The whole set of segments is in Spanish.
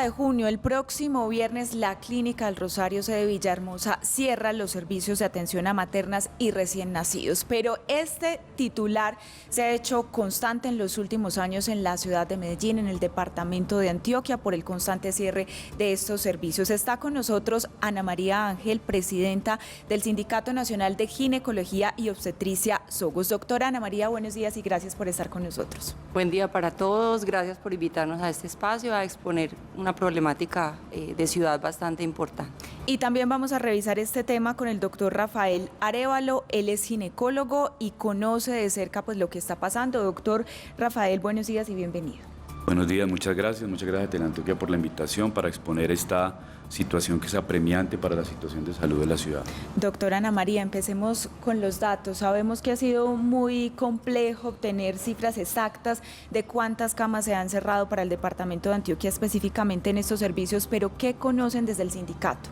de junio, el próximo viernes, la Clínica del Rosario sede Villahermosa cierra los servicios de atención a maternas y recién nacidos. Pero este titular se ha hecho constante en los últimos años en la ciudad de Medellín, en el departamento de Antioquia, por el constante cierre de estos servicios. Está con nosotros Ana María Ángel, presidenta del Sindicato Nacional de Ginecología y Obstetricia, SOGOS. Doctora Ana María, buenos días y gracias por estar con nosotros. Buen día para todos, gracias por invitarnos a este espacio a exponer una problemática de ciudad bastante importante. Y también vamos a revisar este tema con el doctor Rafael Arévalo. Él es ginecólogo y conoce de cerca pues lo que está pasando. Doctor Rafael, buenos días y bienvenido. Buenos días, muchas gracias a Teleantioquia por la invitación para exponer esta situación que es apremiante para la situación de salud de la ciudad. Doctora Ana María, empecemos con los datos. Sabemos que ha sido muy complejo obtener cifras exactas de cuántas camas se han cerrado para el departamento de Antioquia específicamente en estos servicios, pero ¿qué conocen desde el sindicato?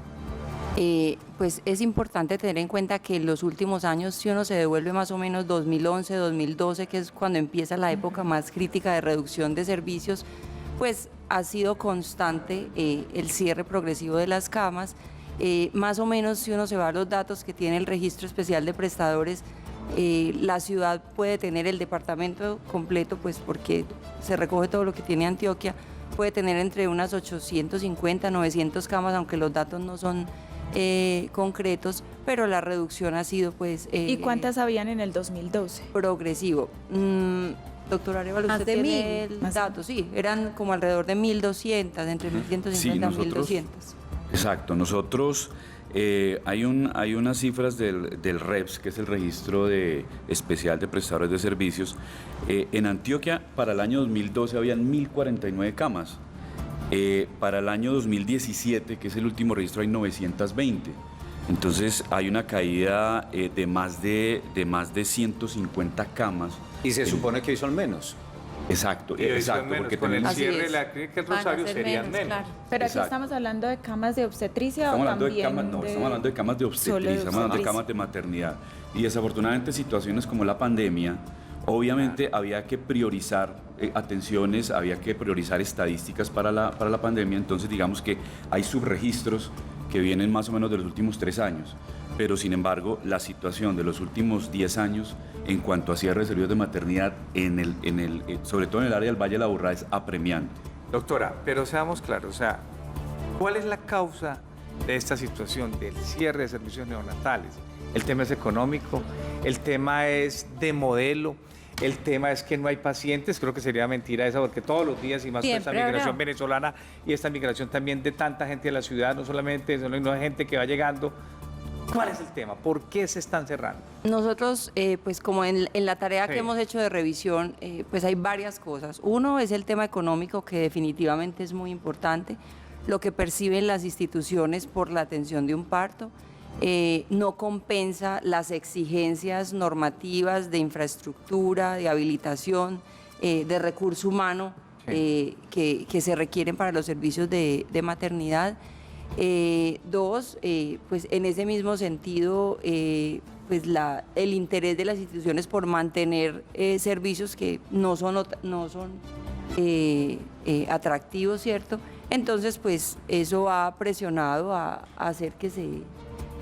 Pues es importante tener en cuenta que en los últimos años, si uno se devuelve más o menos 2011, 2012, que es cuando empieza la época más crítica de reducción de servicios, pues ha sido constante el cierre progresivo de las camas. Más o menos, si uno se va a los datos que tiene el Registro Especial de Prestadores, la ciudad puede tener el departamento completo, pues porque se recoge todo lo que tiene Antioquia, puede tener entre unas 850, 900 camas, aunque los datos no son concretos, pero la reducción ha sido pues... ¿Y cuántas habían en el 2012? Progresivo. Doctor Arévalo, ¿usted tiene el dato? Sí, eran como alrededor de 1.200, entre 1.150 y 1.200. Exacto, nosotros hay unas cifras del REPS, que es el Registro Especial de Prestadores de Servicios. En Antioquia, para el año 2012, habían 1.049 camas. Para el año 2017, que es el último registro, hay 920. Entonces hay una caída de más de 150 camas. Y se supone que hoy son menos. Exacto, menos, porque con el cierre de la Clínica del Rosario serían menos. Claro. Pero aquí estamos hablando de camas de obstetricia o también estamos hablando de camas de obstetricia, estamos hablando de camas de maternidad. Y desafortunadamente situaciones como la pandemia, obviamente había que priorizar atenciones, había que priorizar estadísticas para la pandemia, entonces digamos que hay subregistros que vienen más o menos de los últimos 3 años, pero sin embargo la situación de los últimos 10 años en cuanto a cierre de servicios de maternidad, sobre todo en el área del Valle de la Aburrá, es apremiante. Doctora, pero seamos claros, o sea, ¿cuál es la causa de esta situación del cierre de servicios neonatales? El tema es económico, el tema es de modelo, el tema es que no hay pacientes. Creo que sería mentira esa, porque todos los días, y más con esta migración venezolana y esta migración también de tanta gente de la ciudad, no solamente no hay gente que va llegando. ¿Cuál es el tema? ¿Por qué se están cerrando? Nosotros, pues como en la tarea que hemos hecho de revisión, pues hay varias cosas. Uno es el tema económico, que definitivamente es muy importante, lo que perciben las instituciones por la atención de un parto. No compensa las exigencias normativas de infraestructura, de habilitación, de recurso humano que se requieren para los servicios de maternidad. Dos, pues en ese mismo sentido, pues el interés de las instituciones por mantener servicios que no son atractivos, ¿cierto? Entonces, pues eso ha presionado a hacer que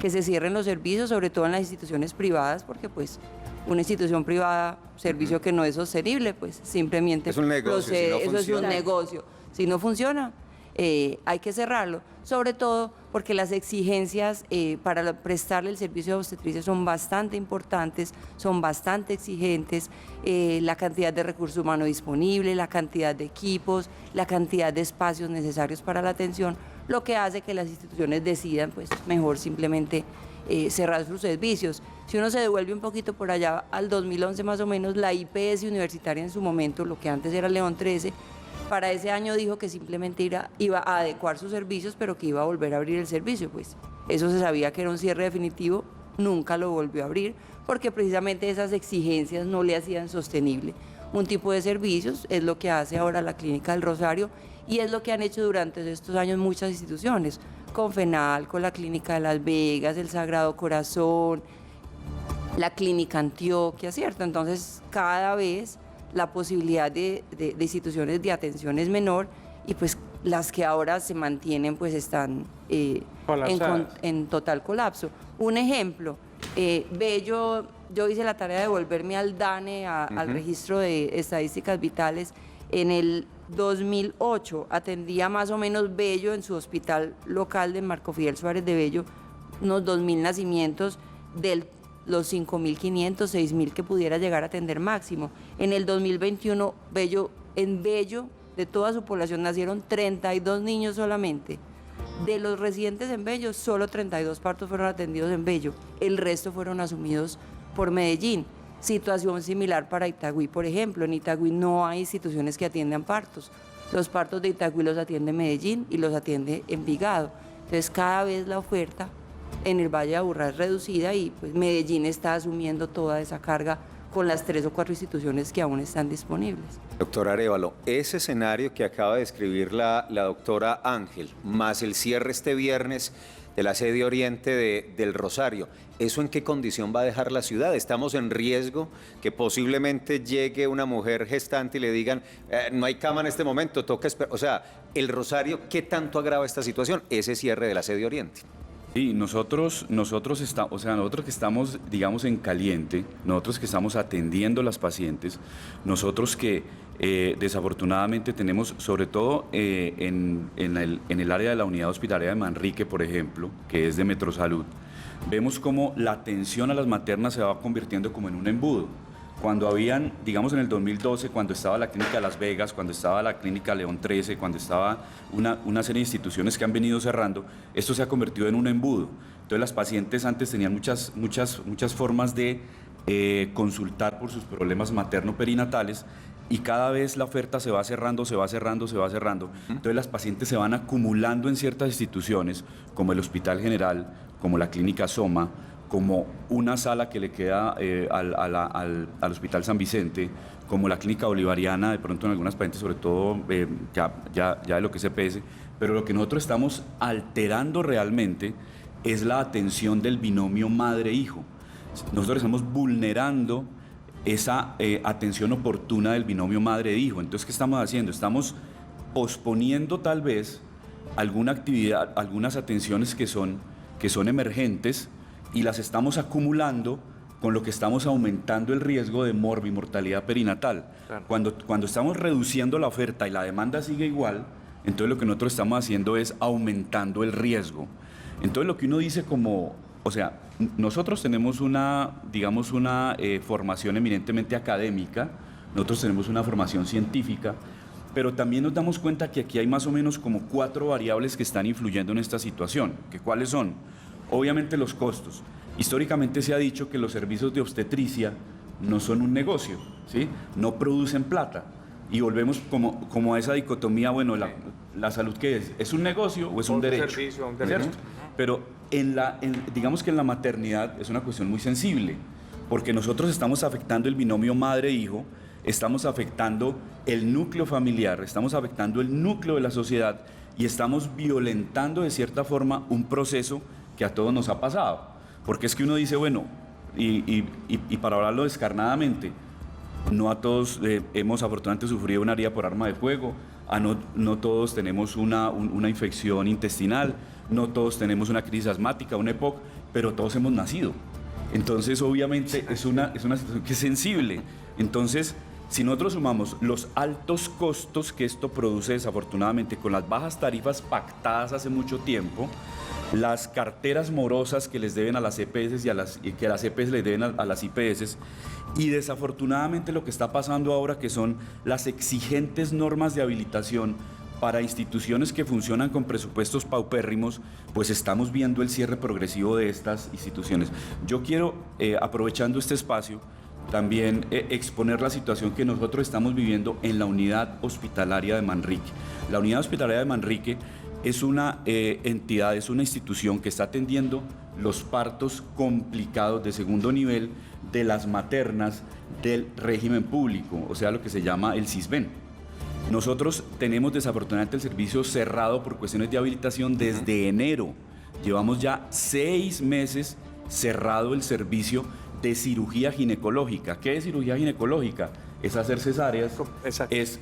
se cierren los servicios, sobre todo en las instituciones privadas, porque pues una institución privada, servicio que no es sostenible, pues simplemente es un negocio, eso es un negocio. Si no funciona, hay que cerrarlo, sobre todo porque las exigencias para prestarle el servicio de obstetricia son bastante importantes, son bastante exigentes, la cantidad de recurso humano disponible, la cantidad de equipos, la cantidad de espacios necesarios para la atención, lo que hace que las instituciones decidan pues mejor simplemente cerrar sus servicios. Si uno se devuelve un poquito por allá al 2011 más o menos, la IPS universitaria en su momento, lo que antes era León 13, para ese año dijo que simplemente iba a adecuar sus servicios, pero que iba a volver a abrir el servicio. Pues eso se sabía que era un cierre definitivo, nunca lo volvió a abrir, porque precisamente esas exigencias no le hacían sostenible un tipo de servicios. Es lo que hace ahora la Clínica del Rosario y es lo que han hecho durante estos años muchas instituciones, con FENAL, con la Clínica de Las Vegas, el Sagrado Corazón, la Clínica Antioquia, ¿cierto? Entonces cada vez la posibilidad de instituciones de atención es menor y pues las que ahora se mantienen pues están Colapsadas. en total colapso. Un ejemplo, Bello, yo hice la tarea de volverme al DANE, al registro de estadísticas vitales. En el 2008 atendía más o menos Bello en su hospital local de Marco Fidel Suárez de Bello unos 2.000 nacimientos de los 5.500, 6.000 que pudiera llegar a atender máximo. En el 2021, en Bello, de toda su población, nacieron 32 niños solamente. De los residentes en Bello, solo 32 partos fueron atendidos en Bello. El resto fueron asumidos por Medellín. Situación similar para Itagüí, por ejemplo. En Itagüí no hay instituciones que atiendan partos. Los partos de Itagüí los atiende Medellín y los atiende Envigado. Entonces, cada vez la oferta en el Valle de Aburrá es reducida y pues Medellín está asumiendo toda esa carga con las 3 o 4 instituciones que aún están disponibles. Doctora Arévalo, ese escenario que acaba de describir la doctora Ángel, más el cierre este viernes de la sede oriente del Rosario, ¿eso en qué condición va a dejar la ciudad? ¿Estamos en riesgo que posiblemente llegue una mujer gestante y le digan, no hay cama en este momento, toca esperar? O sea, el Rosario, ¿qué tanto agrava esta situación? Ese cierre de la sede oriente. Sí, nosotros que estamos, digamos, en caliente, nosotros que estamos atendiendo a las pacientes, nosotros que desafortunadamente tenemos, sobre todo en el área de la unidad hospitalaria de Manrique, por ejemplo, que es de Metrosalud, vemos cómo la atención a las maternas se va convirtiendo como en un embudo. Cuando habían, digamos en el 2012, cuando estaba la clínica Las Vegas, cuando estaba la clínica León 13, cuando estaba una serie de instituciones que han venido cerrando, esto se ha convertido en un embudo. Entonces las pacientes antes tenían muchas formas de consultar por sus problemas materno-perinatales y cada vez la oferta se va cerrando. Entonces las pacientes se van acumulando en ciertas instituciones, como el Hospital General, como la Clínica Soma, como una sala que le queda al Hospital San Vicente, como la Clínica Bolivariana, de pronto en algunas pacientes, sobre todo ya de lo que es EPS, pero lo que nosotros estamos alterando realmente es la atención del binomio madre-hijo. Nosotros estamos vulnerando esa atención oportuna del binomio madre-hijo. Entonces, ¿qué estamos haciendo? Estamos posponiendo tal vez alguna actividad, algunas atenciones que son emergentes, y las estamos acumulando, con lo que estamos aumentando el riesgo de morbimortalidad perinatal. Claro. Cuando estamos reduciendo la oferta y la demanda sigue igual, entonces lo que nosotros estamos haciendo es aumentando el riesgo. Entonces lo que uno dice nosotros tenemos una formación eminentemente académica, nosotros tenemos una formación científica, pero también nos damos cuenta que aquí hay más o menos como 4 variables que están influyendo en esta situación. ¿Cuáles son? Obviamente los costos. Históricamente se ha dicho que los servicios de obstetricia no son un negocio, ¿sí? No producen plata. Y volvemos como a esa dicotomía, bueno, la salud, ¿qué es? ¿Es un negocio o es un derecho? Servicio, un derecho. ¿Cierto? Pero digamos que en la maternidad es una cuestión muy sensible, porque nosotros estamos afectando el binomio madre-hijo, estamos afectando el núcleo familiar, estamos afectando el núcleo de la sociedad y estamos violentando de cierta forma un proceso que a todos nos ha pasado, porque es que uno dice, bueno, y para hablarlo descarnadamente, no a todos hemos afortunadamente sufrido una herida por arma de fuego, no todos tenemos una infección intestinal, no todos tenemos una crisis asmática, una EPOC, pero todos hemos nacido. Entonces, obviamente, es una situación que es sensible. Entonces, si nosotros sumamos los altos costos que esto produce, desafortunadamente, con las bajas tarifas pactadas hace mucho tiempo, las carteras morosas que les deben a las EPS y que las EPS les deben a las IPS, y desafortunadamente lo que está pasando ahora, que son las exigentes normas de habilitación para instituciones que funcionan con presupuestos paupérrimos, pues estamos viendo el cierre progresivo de estas instituciones. Yo quiero, aprovechando este espacio, también exponer la situación que nosotros estamos viviendo en la unidad hospitalaria de Manrique. La unidad hospitalaria de Manrique es una entidad, es una institución que está atendiendo los partos complicados de segundo nivel de las maternas del régimen público, o sea, lo que se llama el CISBEN. Nosotros tenemos desafortunadamente el servicio cerrado por cuestiones de habilitación desde enero. Llevamos ya 6 meses cerrado el servicio de cirugía ginecológica. ¿Qué es cirugía ginecológica? es hacer cesáreas, Exacto. es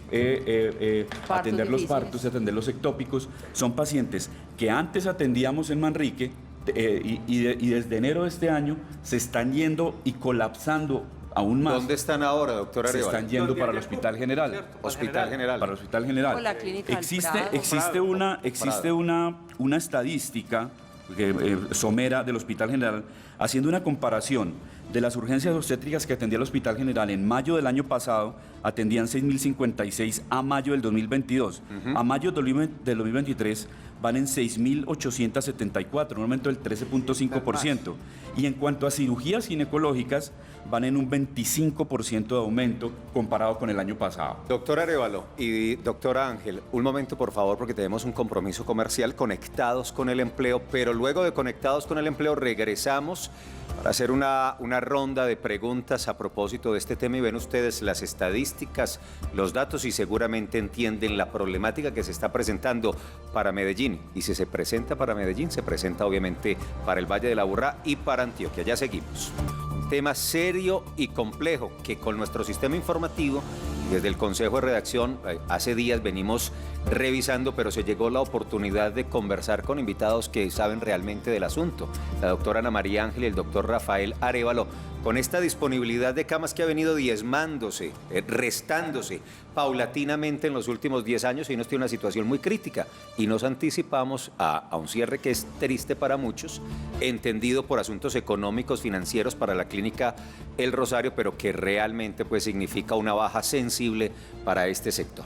atender los difíciles. partos, atender los ectópicos. Son pacientes que antes atendíamos en Manrique y desde enero de este año se están yendo y colapsando aún más. ¿Dónde están ahora, doctora Se Arevalo? están yendo para el Hospital General. ¿Cierto? Hospital General. Para el Hospital General. O la clínica del Prado. Existe una estadística somera del Hospital General haciendo una comparación de las urgencias obstétricas que atendía el Hospital General en mayo del año pasado, atendían 6.056 a mayo del 2022. A mayo del 2023 van en 6.874, un aumento del 13.5%. Y en cuanto a cirugías ginecológicas, van en un 25% de aumento comparado con el año pasado. Doctor Arevalo y doctora Ángel, un momento por favor porque tenemos un compromiso comercial, Conectados con el Empleo, pero luego de Conectados con el Empleo regresamos para hacer una ronda de preguntas a propósito de este tema y ven ustedes las estadísticas, los datos y seguramente entienden la problemática que se está presentando para Medellín. Y si se presenta para Medellín, se presenta obviamente para el Valle de la Aburrá y para Antioquia. Ya seguimos. Tema serio y complejo que con nuestro sistema informativo desde el Consejo de Redacción hace días venimos revisando, pero se llegó la oportunidad de conversar con invitados que saben realmente del asunto. La doctora Ana María Ángel y el doctor Rafael Arevalo, con esta disponibilidad de camas que ha venido diezmándose, restándose paulatinamente en los últimos 10 años y nos tiene una situación muy crítica. Y nos anticipamos a un cierre que es triste para muchos, entendido por asuntos económicos, financieros para la clínica El Rosario, pero que realmente pues significa una baja sensible para este sector.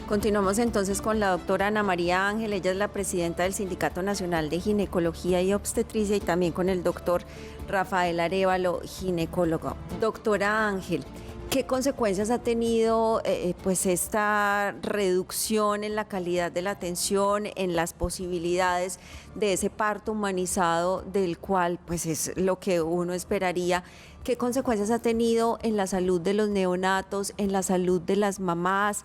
Continuamos entonces con la doctora Ana María Ángel, ella es la presidenta del Sindicato Nacional de Ginecología y Obstetricia, y también con el doctor Rafael Arevalo, ginecólogo. Doctora Ángel, ¿qué consecuencias ha tenido pues esta reducción en la calidad de la atención, en las posibilidades de ese parto humanizado del cual pues es lo que uno esperaría? ¿Qué consecuencias ha tenido en la salud de los neonatos, en la salud de las mamás?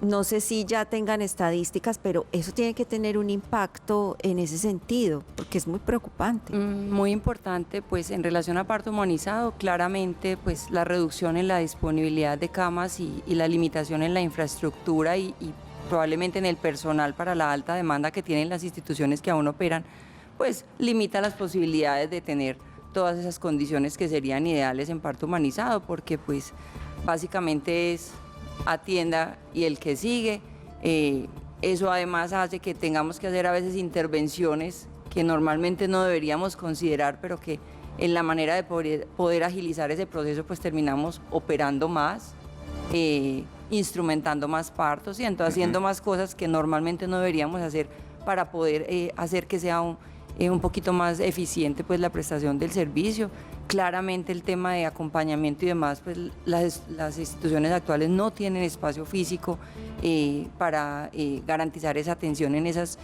No sé si ya tengan estadísticas, pero eso tiene que tener un impacto en ese sentido, porque es muy preocupante. Muy importante, pues en relación a parto humanizado, claramente pues la reducción en la disponibilidad de camas y la limitación en la infraestructura y probablemente en el personal para la alta demanda que tienen las instituciones que aún operan, pues limita las posibilidades de tener todas esas condiciones que serían ideales en parto humanizado, porque pues básicamente es atienda y el que sigue. Eso además hace que tengamos que hacer a veces intervenciones que normalmente no deberíamos considerar, pero que en la manera de poder agilizar ese proceso pues terminamos operando más, instrumentando más partos y entonces haciendo más cosas que normalmente no deberíamos hacer para poder hacer que sea un poquito más eficiente pues la prestación del servicio. Claramente el tema de acompañamiento y demás, pues las instituciones actuales no tienen espacio físico para garantizar esa atención en esas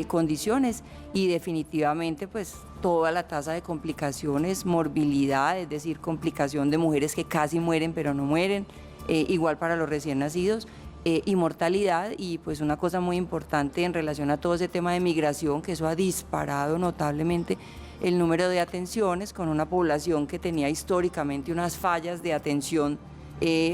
condiciones y definitivamente pues toda la tasa de complicaciones, morbilidad, es decir, complicación de mujeres que casi mueren pero no mueren, igual para los recién nacidos, y mortalidad, y pues una cosa muy importante en relación a todo ese tema de migración, que eso ha disparado notablemente el número de atenciones con una población que tenía históricamente unas fallas de atención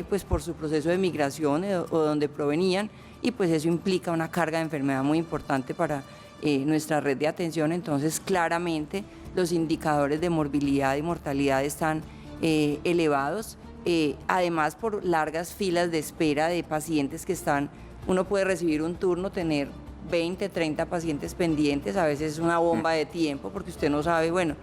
pues por su proceso de migración o donde provenían, y pues eso implica una carga de enfermedad muy importante para nuestra red de atención. Entonces claramente los indicadores de morbilidad y mortalidad están elevados. Además por largas filas de espera de pacientes que están, uno puede recibir un turno, tener 20, 30 pacientes pendientes, a veces es una bomba de tiempo porque usted no sabe, bueno,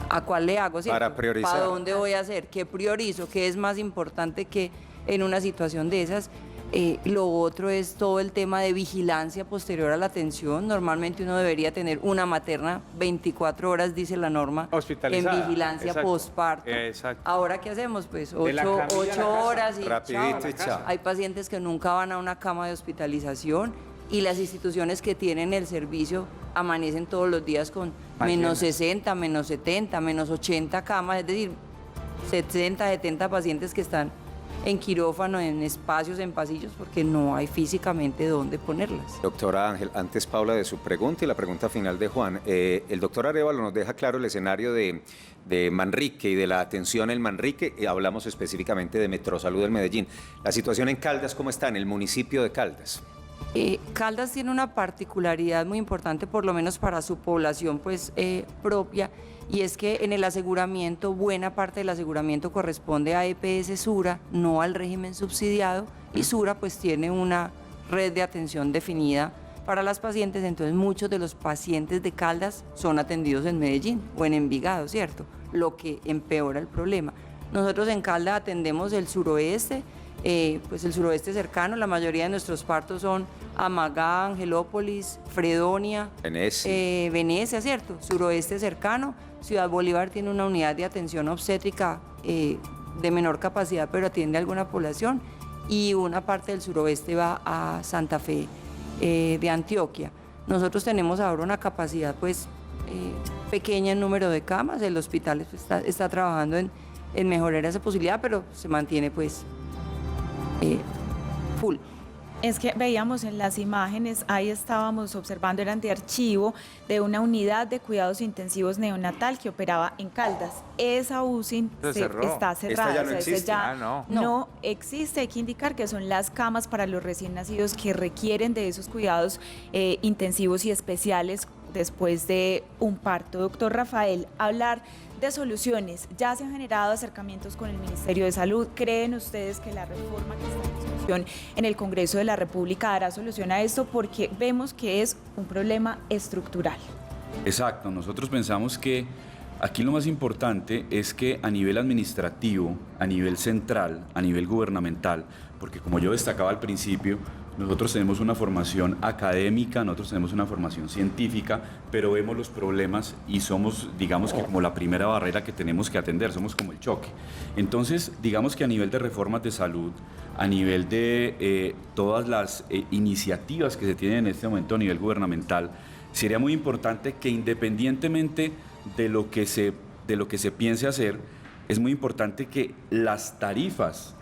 ¿a cuál le hago? ¿Cierto? Para priorizar. ¿Para dónde voy a hacer? ¿Qué priorizo? ¿Qué es más importante que en una situación de esas? Lo otro es todo el tema de vigilancia posterior a la atención. Normalmente uno debería tener una materna 24 horas, dice la norma, hospitalizada, en vigilancia exacto. Postparto. Exacto. Ahora, ¿qué hacemos? Pues De la camilla a la 8 casa. horas y Rapidito y chao. Hay pacientes que nunca van a una cama de hospitalización y las instituciones que tienen el servicio amanecen todos los días con menos 60, menos 70, menos 80 camas, es decir, 60, 70 pacientes que están en quirófano, en espacios, en pasillos, porque no hay físicamente dónde ponerlas. Doctora Ángel, antes Paula de su pregunta y la pregunta final de Juan, el doctor Arévalo nos deja claro el escenario de Manrique y de la atención en Manrique, y hablamos específicamente de Metrosalud en Medellín. La situación en Caldas, ¿cómo está en el municipio de Caldas? Caldas tiene una particularidad muy importante, por lo menos para su población pues, propia, y es que en el aseguramiento, buena parte del aseguramiento corresponde a EPS Sura, no al régimen subsidiado, y Sura pues tiene una red de atención definida para las pacientes, entonces muchos de los pacientes de Caldas son atendidos en Medellín o en Envigado, ¿cierto? Lo que empeora el problema. Nosotros en Caldas atendemos el suroeste, pues el suroeste cercano, la mayoría de nuestros partos son Amagá, Angelópolis, Fredonia, Venecia, ¿cierto? Suroeste cercano. Ciudad Bolívar tiene una unidad de atención obstétrica de menor capacidad, pero atiende a alguna población, y una parte del suroeste va a Santa Fe de Antioquia. Nosotros tenemos ahora una capacidad pues pequeña en número de camas, el hospital está trabajando en mejorar esa posibilidad, pero se mantiene pues full. Es que veíamos en las imágenes, ahí estábamos observando, eran de archivo de una unidad de cuidados intensivos neonatal que operaba en Caldas. Esa UCI está cerrada. Esta ya no existe. No existe. Hay que indicar que son las camas para los recién nacidos que requieren de esos cuidados intensivos y especiales después de un parto. Doctor Rafael, hablar de soluciones. Ya se han generado acercamientos con el Ministerio de Salud. ¿Creen ustedes que la reforma que está en discusión en el Congreso de la República dará solución a esto? Porque vemos que es un problema estructural. Exacto. Nosotros pensamos que aquí lo más importante es que a nivel administrativo, a nivel central, a nivel gubernamental, porque como yo destacaba al principio, nosotros tenemos una formación académica, nosotros tenemos una formación científica, pero vemos los problemas y somos, digamos que como la primera barrera que tenemos que atender, somos como el choque. Entonces, digamos que a nivel de reformas de salud, a nivel de todas las iniciativas que se tienen en este momento a nivel gubernamental, sería muy importante que independientemente de lo que se piense hacer, es muy importante que las tarifas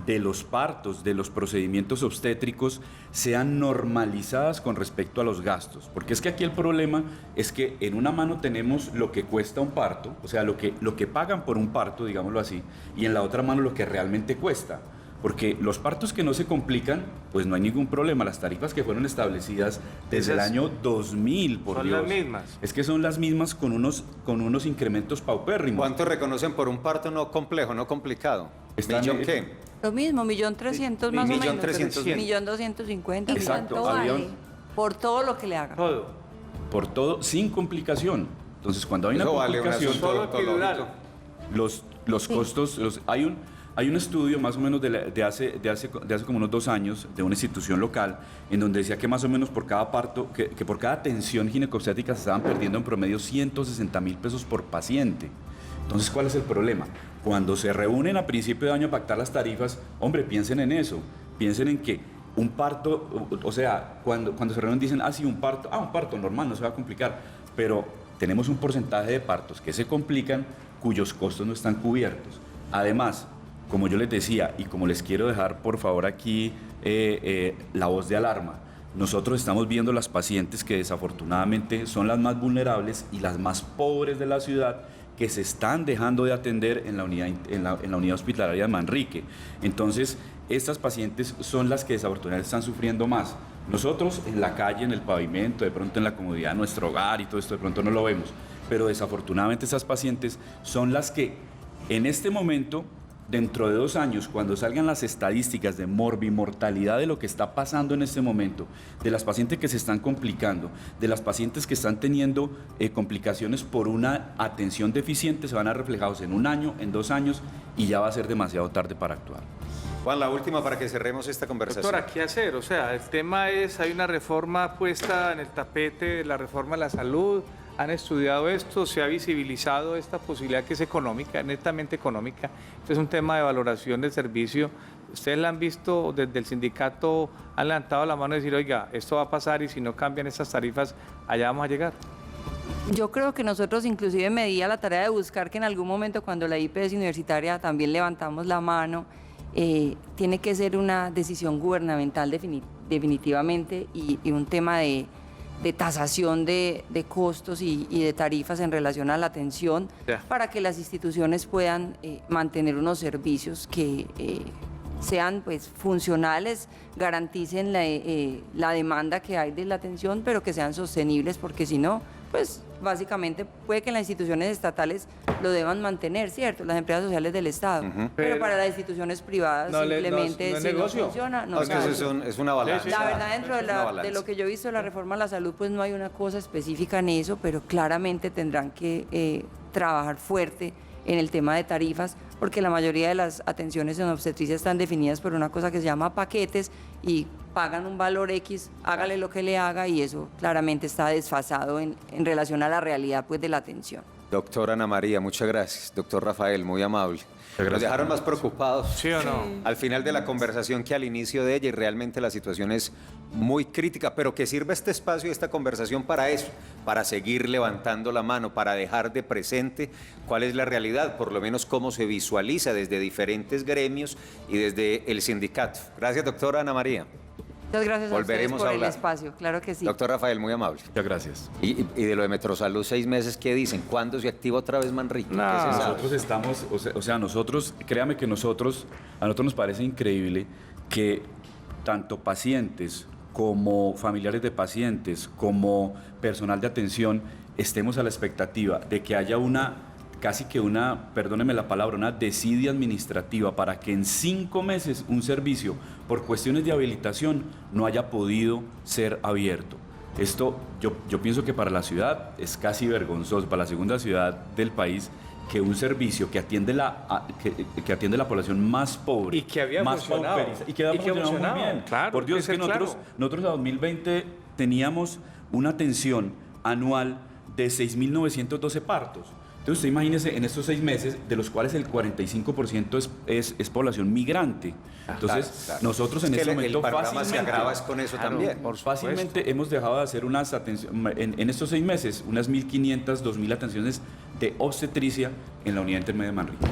de los partos, de los procedimientos obstétricos, sean normalizadas con respecto a los gastos. Porque es que aquí el problema es que en una mano tenemos lo que cuesta un parto, o sea, lo que pagan por un parto, digámoslo así, y en la otra mano lo que realmente cuesta. Porque los partos que no se complican, pues no hay ningún problema. Las tarifas que fueron establecidas desde el año 2000, por Dios. Son las mismas. Es que son las mismas con unos incrementos paupérrimos. ¿Cuánto reconocen por un parto no complejo, no complicado? ¿Millón qué? Lo mismo, 1.300.000 más o menos. 1.300.000. 1.250.000. Exacto. Por todo lo que le hagan. Todo. Por todo, sin complicación. Entonces, cuando hay una complicación, solo epidural. los costos, hay un estudio más o menos de hace como unos 2 años de una institución local en donde decía que más o menos por cada parto, que por cada atención ginecobstétrica se estaban perdiendo en promedio 160.000 pesos por paciente. Entonces, ¿cuál es el problema? Cuando se reúnen a principio de año a pactar las tarifas, hombre, piensen en eso, piensen en que un parto, o sea, cuando se reúnen dicen, sí, un parto normal, no se va a complicar, pero tenemos un porcentaje de partos que se complican cuyos costos no están cubiertos. Además, como yo les decía, y como les quiero dejar por favor aquí la voz de alarma, nosotros estamos viendo las pacientes que desafortunadamente son las más vulnerables y las más pobres de la ciudad, que se están dejando de atender en la unidad hospitalaria de Manrique. Entonces, estas pacientes son las que desafortunadamente están sufriendo más. Nosotros en la calle, en el pavimento, de pronto en la comodidad de nuestro hogar y todo esto, de pronto no lo vemos, pero desafortunadamente esas pacientes son las que en este momento, dentro de 2 años, cuando salgan las estadísticas de morbimortalidad de lo que está pasando en este momento, de las pacientes que se están complicando, de las pacientes que están teniendo complicaciones por una atención deficiente, se van a ver reflejados en 1 año, en 2 años, y ya va a ser demasiado tarde para actuar. Juan, la última para que cerremos esta conversación. Doctora, ¿qué hacer? O sea, el tema es, hay una reforma puesta en el tapete, la reforma de la salud. Han estudiado esto, se ha visibilizado esta posibilidad que es económica, netamente económica. Este es un tema de valoración del servicio. Ustedes la han visto desde el sindicato, han levantado la mano y decir, oiga, esto va a pasar y si no cambian estas tarifas, allá vamos a llegar. Yo creo que nosotros inclusive me di a la tarea de buscar que en algún momento cuando la IPS universitaria también levantamos la mano, tiene que ser una decisión gubernamental definitivamente y un tema de tasación de costos y de tarifas en relación a la atención para que las instituciones puedan mantener unos servicios que sean pues funcionales, garanticen la demanda que hay de la atención, pero que sean sostenibles, porque si no, pues básicamente puede que las instituciones estatales lo deban mantener, ¿cierto? Las empresas sociales del Estado. Pero para las instituciones privadas simplemente si no funciona, no es que es una balanza. La verdad, dentro de lo que yo he visto de la reforma a la salud, pues no hay una cosa específica en eso, pero claramente tendrán que trabajar fuerte en el tema de tarifas, porque la mayoría de las atenciones en obstetricia están definidas por una cosa que se llama paquetes y pagan un valor X, hágale lo que le haga, y eso claramente está desfasado en relación a la realidad pues de la atención. Doctora Ana María, muchas gracias. Doctor Rafael, muy amable. Nos dejaron más preocupados ¿Sí o no? al final de la conversación que al inicio de ella, y realmente la situación es muy crítica, pero que sirva este espacio y esta conversación para eso, para seguir levantando la mano, para dejar de presente cuál es la realidad, por lo menos cómo se visualiza desde diferentes gremios y desde el sindicato. Gracias, doctora Ana María. Muchas gracias Volveremos a ustedes por a el hablar. espacio, claro que sí. Doctor Rafael, muy amable. Muchas gracias. Y de lo de Metrosalud, 6 meses, ¿qué dicen? ¿Cuándo se activa otra vez Manrique? ¿Qué se sabe? Nosotros estamos, nosotros, créame que a nosotros nos parece increíble que tanto pacientes como familiares de pacientes, como personal de atención, estemos a la expectativa de que haya casi que perdóneme la palabra, una desidia administrativa para que en 5 meses un servicio, por cuestiones de habilitación, no haya podido ser abierto. Esto, yo pienso que para la ciudad es casi vergonzoso, para la segunda ciudad del país, que un servicio que atiende que atiende la población más pobre, Y que había más funcionado. pauperizada, y que había funcionado muy bien. Claro, por Dios, hay que que ser nosotros en 2020 teníamos una atención anual de 6.912 partos. Entonces usted imagínese en estos 6 meses, de los cuales el 45% es población migrante. Entonces nosotros en este momento el panorama se fácilmente, agrava es con eso también. fácilmente hemos dejado de hacer unas atenciones, en estos 6 meses, unas 1.500, 2.000 atenciones de obstetricia en la unidad intermedia de Manrique.